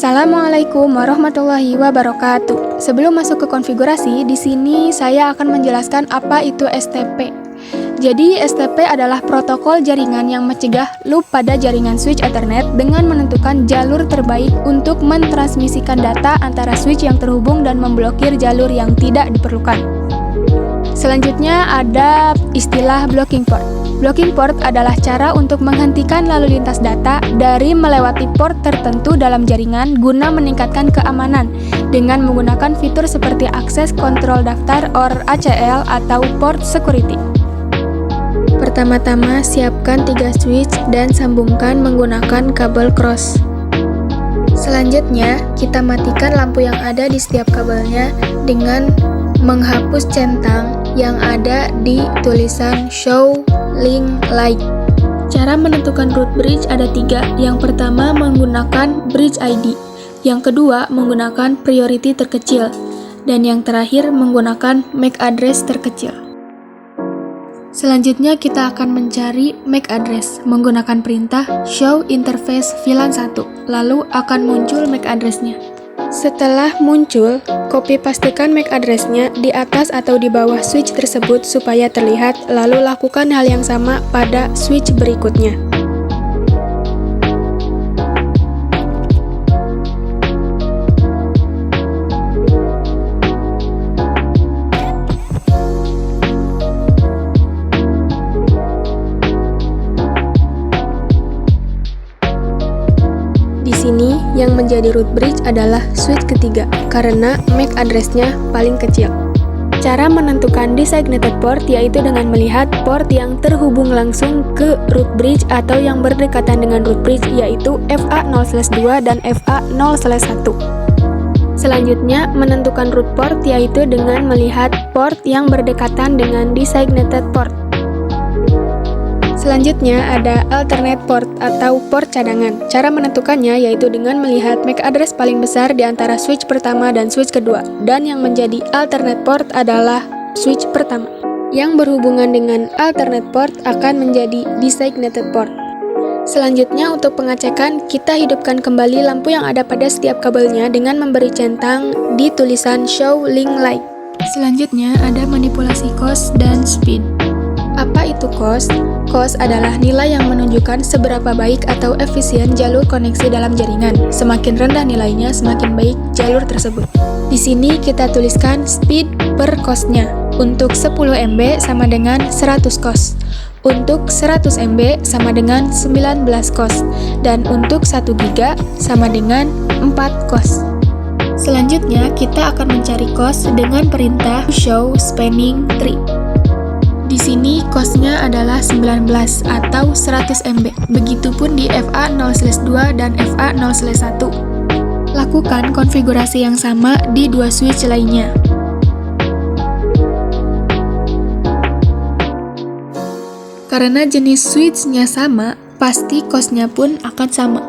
Assalamualaikum warahmatullahi wabarakatuh. Sebelum masuk ke konfigurasi, di sini saya akan menjelaskan apa itu STP. Jadi, STP adalah protokol jaringan yang mencegah loop pada jaringan switch Ethernet dengan menentukan jalur terbaik untuk mentransmisikan data antara switch yang terhubung dan memblokir jalur yang tidak diperlukan. Selanjutnya ada istilah blocking port. Blocking port adalah cara untuk menghentikan lalu lintas data dari melewati port tertentu dalam jaringan guna meningkatkan keamanan dengan menggunakan fitur seperti akses kontrol daftar or ACL atau port security. Pertama-tama, siapkan 3 switch dan sambungkan menggunakan kabel cross. Selanjutnya, kita matikan lampu yang ada di setiap kabelnya dengan menghapus centang yang ada di tulisan Show Link Light. Cara menentukan root bridge ada 3. Yang pertama menggunakan bridge ID, yang kedua menggunakan priority terkecil, dan yang terakhir menggunakan MAC address terkecil. Selanjutnya kita akan mencari MAC address menggunakan perintah show interface VLAN 1, lalu akan muncul MAC address-nya. Setelah muncul, pastikan MAC address-nya di atas atau di bawah switch tersebut supaya terlihat, lalu lakukan hal yang sama pada switch berikutnya. Di sini, yang menjadi root bridge adalah switch ketiga, karena MAC address-nya paling kecil. Cara menentukan designated port yaitu dengan melihat port yang terhubung langsung ke root bridge atau yang berdekatan dengan root bridge, yaitu FA0/2 dan FA0/1. Selanjutnya, menentukan root port yaitu dengan melihat port yang berdekatan dengan designated port. Selanjutnya ada alternate port atau port cadangan. Cara menentukannya yaitu dengan melihat MAC address paling besar di antara switch pertama dan switch kedua, dan yang menjadi alternate port adalah switch pertama. Yang berhubungan dengan alternate port akan menjadi designated port. Selanjutnya untuk pengecekan, kita hidupkan kembali lampu yang ada pada setiap kabelnya dengan memberi centang di tulisan Show Link Light. Selanjutnya ada manipulasi cost dan speed. Apa itu cost? Cost adalah nilai yang menunjukkan seberapa baik atau efisien jalur koneksi dalam jaringan. Semakin rendah nilainya, semakin baik jalur tersebut. Di sini kita tuliskan speed per cost-nya. Untuk 10 MB sama dengan 100 cost. Untuk 100 MB sama dengan 19 cost. Dan untuk 1 GB sama dengan 4 cost. Selanjutnya, kita akan mencari cost dengan perintah show spanning tree. Di sini cost-nya adalah 19 atau 100 MB. Begitupun di FA0/2 dan FA0/1. Lakukan konfigurasi yang sama di 2 switch lainnya. Karena jenis switch-nya sama, pasti cost-nya pun akan sama.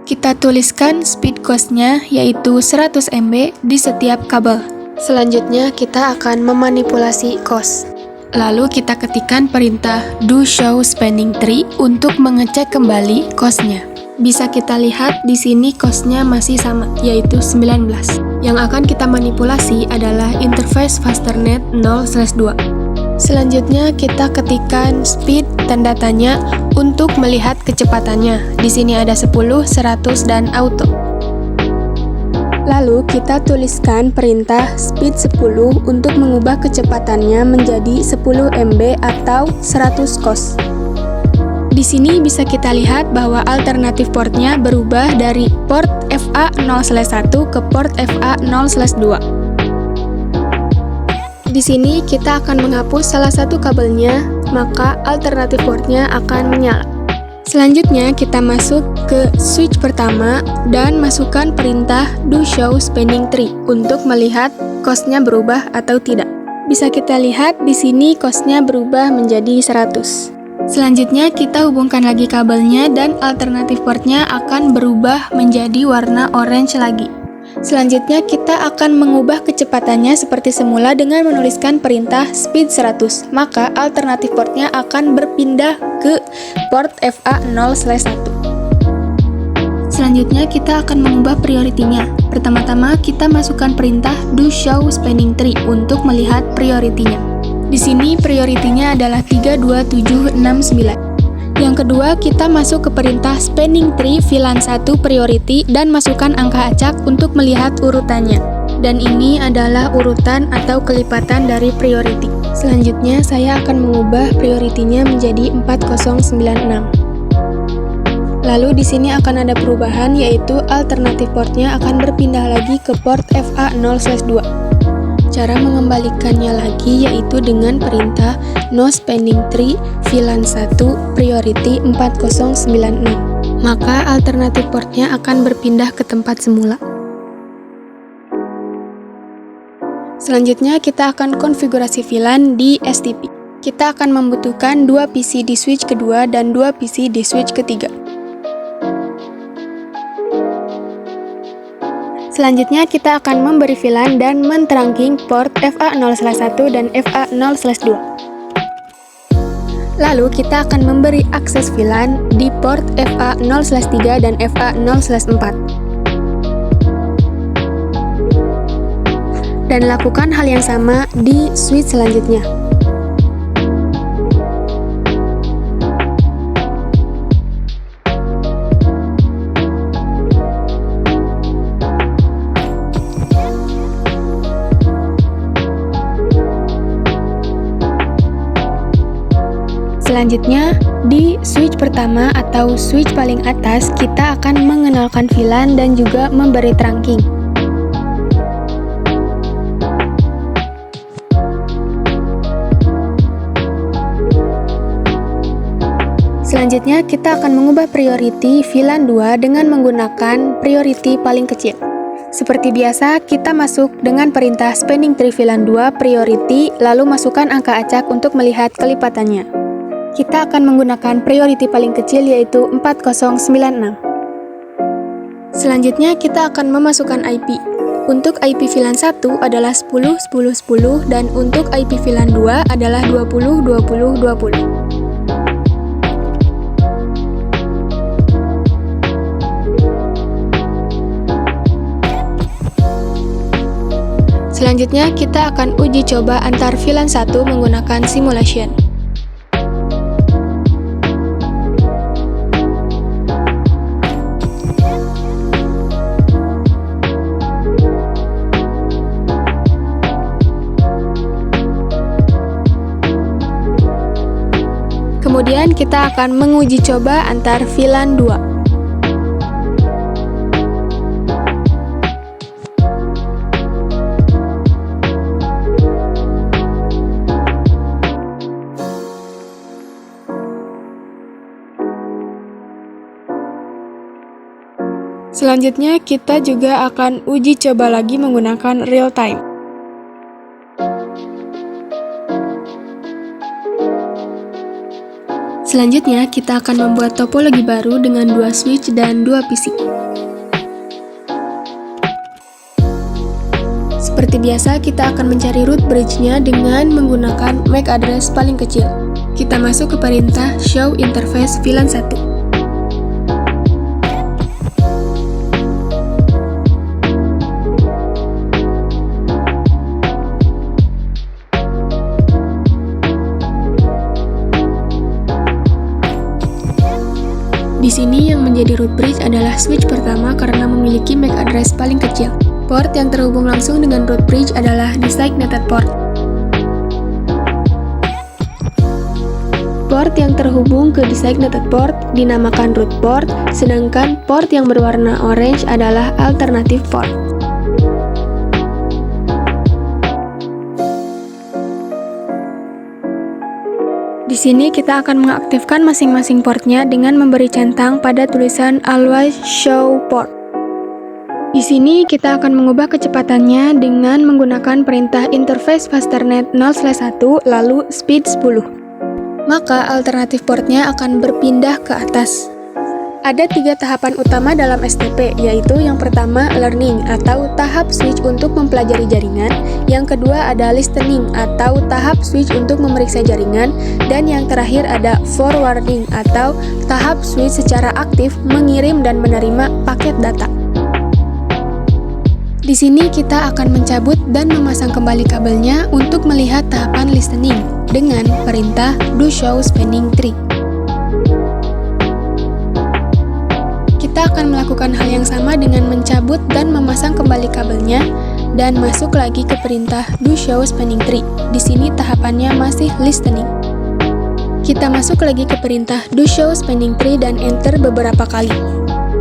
Kita tuliskan speed cost-nya yaitu 100 MB di setiap kabel. Selanjutnya, kita akan memanipulasi cost. Lalu kita ketikkan perintah do show spanning tree untuk mengecek kembali cost-nya. Bisa kita lihat di sini cost-nya masih sama, yaitu 19. Yang akan kita manipulasi adalah interface fasternet 0/2. Selanjutnya, kita ketikkan speed tanda tanya untuk melihat kecepatannya. Di sini ada 10, 100, dan auto. Lalu kita tuliskan perintah speed 10 untuk mengubah kecepatannya menjadi 10 MB atau 100 cost. Di sini bisa kita lihat bahwa alternatif portnya berubah dari port FA0/1 ke port FA0/2. Di sini kita akan menghapus salah satu kabelnya, maka alternatif portnya akan menyala. Selanjutnya kita masuk ke switch pertama dan masukkan perintah do show spanning tree untuk melihat cost-nya berubah atau tidak. Bisa kita lihat di sini cost-nya berubah menjadi 100. Selanjutnya kita hubungkan lagi kabelnya dan alternatif portnya akan berubah menjadi warna orange lagi. Selanjutnya kita akan mengubah kecepatannya seperti semula dengan menuliskan perintah speed 100, maka alternatif portnya akan berpindah ke port FA0/1. Selanjutnya kita akan mengubah prioritinya. Pertama-tama kita masukkan perintah do show spanning tree untuk melihat prioritinya. Di sini prioritinya adalah 3, 2, 7, 6, 9. Yang kedua, kita masuk ke perintah spanning tree VLAN 1 priority dan masukkan angka acak untuk melihat urutannya. Dan ini adalah urutan atau kelipatan dari priority. Selanjutnya, saya akan mengubah prioritinya menjadi 4096. Lalu di sini akan ada perubahan, yaitu alternatif portnya akan berpindah lagi ke port FA0/2. Cara mengembalikannya lagi yaitu dengan perintah no spanning tree VLAN 1 priority 4096. Maka alternatif portnya akan berpindah ke tempat semula. Selanjutnya kita akan konfigurasi VLAN di STP. Kita akan membutuhkan 2 PC di switch kedua dan 2 PC di switch ketiga. Selanjutnya kita akan memberi VLAN dan men-trunking port FA0/1 dan FA0/2. Lalu kita akan memberi akses VLAN di port FA0/3 dan FA0/4. Dan lakukan hal yang sama di switch selanjutnya. Selanjutnya, di switch pertama atau switch paling atas, kita akan mengenalkan VLAN dan juga memberi trunking. Selanjutnya, kita akan mengubah priority VLAN 2 dengan menggunakan priority paling kecil. Seperti biasa, kita masuk dengan perintah spanning tree VLAN 2 priority, lalu masukkan angka acak untuk melihat kelipatannya. Kita akan menggunakan priority paling kecil yaitu 4096. Selanjutnya kita akan memasukkan IP. Untuk IP VLAN 1 adalah 10 10 10 dan untuk IP VLAN 2 adalah 20 20 20. Selanjutnya kita akan uji coba antar VLAN 1 menggunakan simulation. Kemudian kita akan menguji coba antar VLAN 2. Selanjutnya kita juga akan uji coba lagi menggunakan real time. Selanjutnya, kita akan membuat topologi baru dengan 2 switch dan 2 PC. Seperti biasa, kita akan mencari root bridge-nya dengan menggunakan MAC address paling kecil. Kita masuk ke perintah show interface VLAN 1. Di sini yang menjadi root bridge adalah switch pertama karena memiliki MAC address paling kecil. Port yang terhubung langsung dengan root bridge adalah designated port. Port yang terhubung ke designated port dinamakan root port, sedangkan port yang berwarna orange adalah alternative port. Di sini kita akan mengaktifkan masing-masing portnya dengan memberi centang pada tulisan Always Show Port. Di sini kita akan mengubah kecepatannya dengan menggunakan perintah interface fasternet 0/1 lalu speed 10. Maka alternatif portnya akan berpindah ke atas. Ada 3 tahapan utama dalam STP, yaitu yang pertama learning atau tahap switch untuk mempelajari jaringan, yang kedua ada listening atau tahap switch untuk memeriksa jaringan, dan yang terakhir ada forwarding atau tahap switch secara aktif mengirim dan menerima paket data. Di sini kita akan mencabut dan memasang kembali kabelnya untuk melihat tahapan listening dengan perintah do show spanning tree. Kita akan melakukan hal yang sama dengan mencabut dan memasang kembali kabelnya dan masuk lagi ke perintah do show spanning tree. Di sini tahapannya masih listening. Kita masuk lagi ke perintah do show spanning tree dan enter beberapa kali.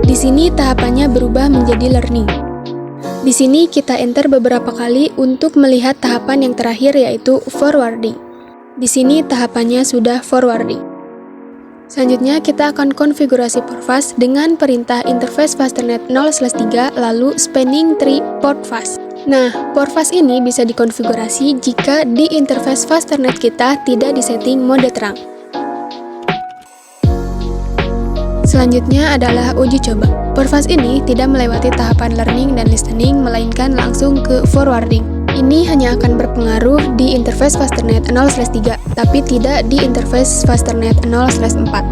Di sini tahapannya berubah menjadi learning. Di sini kita enter beberapa kali untuk melihat tahapan yang terakhir yaitu forwarding. Di sini tahapannya sudah forwarding. Selanjutnya kita akan konfigurasi portfast dengan perintah interface fasternet 0/3 lalu spanning tree portfast. Nah, portfast ini bisa dikonfigurasi jika di interface fasternet kita tidak disetting mode terang. Selanjutnya adalah uji coba. Portfast ini tidak melewati tahapan learning dan listening, melainkan langsung ke forwarding. Ini hanya akan berpengaruh di interface fasternet 0/3, tapi tidak di interface fasternet 0/4.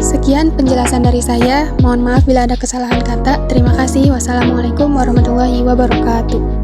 Sekian penjelasan dari saya. Mohon maaf bila ada kesalahan kata. Terima kasih. Wassalamualaikum warahmatullahi wabarakatuh.